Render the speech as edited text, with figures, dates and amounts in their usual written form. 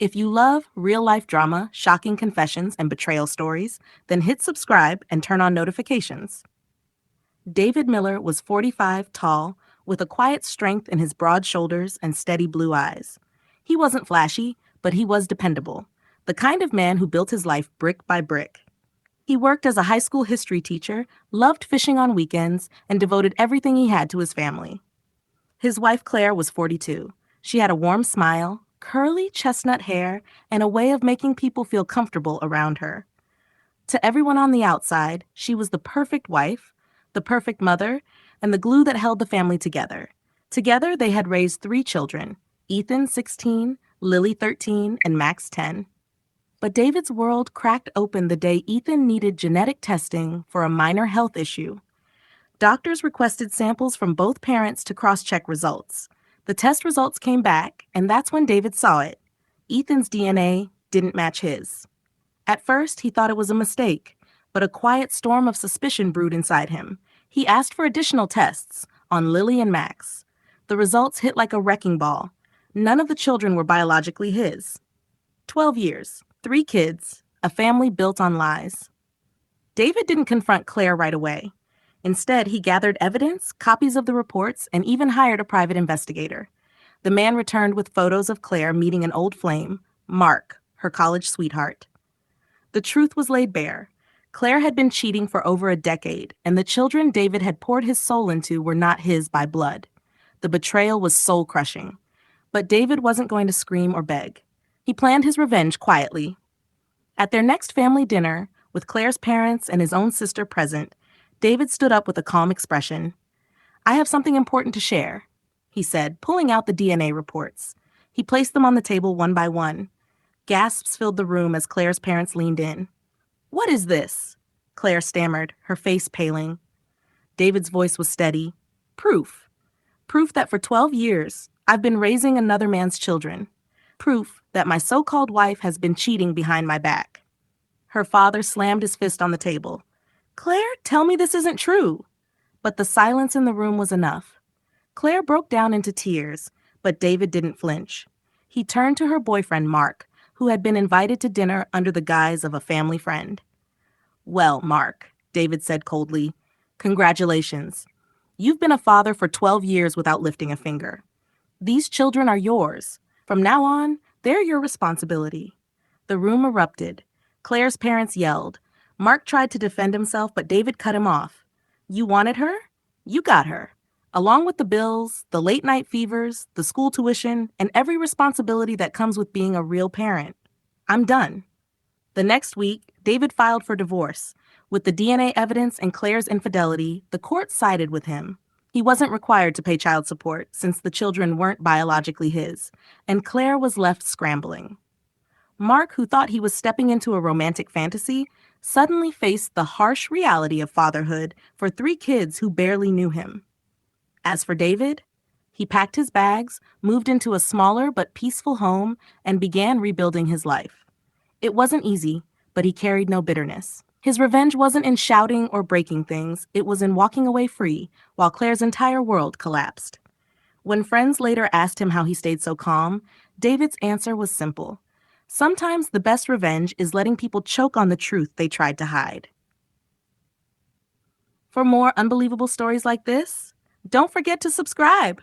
If you love real-life drama, shocking confessions, and betrayal stories, then hit subscribe and turn on notifications. David Miller was 45, tall, with a quiet strength in his broad shoulders and steady blue eyes. He wasn't flashy, but he was dependable, the kind of man who built his life brick by brick. He worked as a high school history teacher, loved fishing on weekends, and devoted everything he had to his family. His wife Claire was 42. She had a warm smile, curly chestnut hair, and a way of making people feel comfortable around her. To everyone on the outside, she was the perfect wife, the perfect mother, and the glue that held the family together. Together, they had raised 3 children, Ethan, 16, Lily, 13, and Max, 10. But David's world cracked open the day Ethan needed genetic testing for a minor health issue. Doctors requested samples from both parents to cross-check results. The test results came back, and that's when David saw it. Ethan's DNA didn't match his. At first, he thought it was a mistake, but a quiet storm of suspicion brewed inside him. He asked for additional tests on Lily and Max. The results hit like a wrecking ball. None of the children were biologically his. 12 years, 3 kids, a family built on lies. David didn't confront Claire right away. Instead, he gathered evidence, copies of the reports, and even hired a private investigator. The man returned with photos of Claire meeting an old flame, Mark, her college sweetheart. The truth was laid bare. Claire had been cheating for over a decade, and the children David had poured his soul into were not his by blood. The betrayal was soul-crushing. But David wasn't going to scream or beg. He planned his revenge quietly. At their next family dinner, with Claire's parents and his own sister present, David stood up with a calm expression. "I have something important to share," he said, pulling out the DNA reports. He placed them on the table one by one. Gasps filled the room as Claire's parents leaned in. "What is this?" Claire stammered, her face paling. David's voice was steady. "Proof. Proof that for 12 years, I've been raising another man's children. Proof that my so-called wife has been cheating behind my back." Her father slammed his fist on the table. "Claire, tell me this isn't true." But the silence in the room was enough. Claire broke down into tears, but David didn't flinch. He turned to her boyfriend, Mark, who had been invited to dinner under the guise of a family friend. "Well, Mark," David said coldly, "congratulations. You've been a father for 12 years without lifting a finger. These children are yours. From now on, they're your responsibility." The room erupted. Claire's parents yelled. Mark tried to defend himself, but David cut him off. "You wanted her? You got her. Along with the bills, the late-night fevers, the school tuition, and every responsibility that comes with being a real parent. I'm done." The next week, David filed for divorce. With the DNA evidence and Claire's infidelity, the court sided with him. He wasn't required to pay child support since the children weren't biologically his, and Claire was left scrambling. Mark, who thought he was stepping into a romantic fantasy, suddenly faced the harsh reality of fatherhood for 3 kids who barely knew him. As for David, he packed his bags, moved into a smaller but peaceful home, and began rebuilding his life. It wasn't easy, but he carried no bitterness. His revenge wasn't in shouting or breaking things, it was in walking away free, while Claire's entire world collapsed. When friends later asked him how he stayed so calm, David's answer was simple. Sometimes the best revenge is letting people choke on the truth they tried to hide. For more unbelievable stories like this, don't forget to subscribe.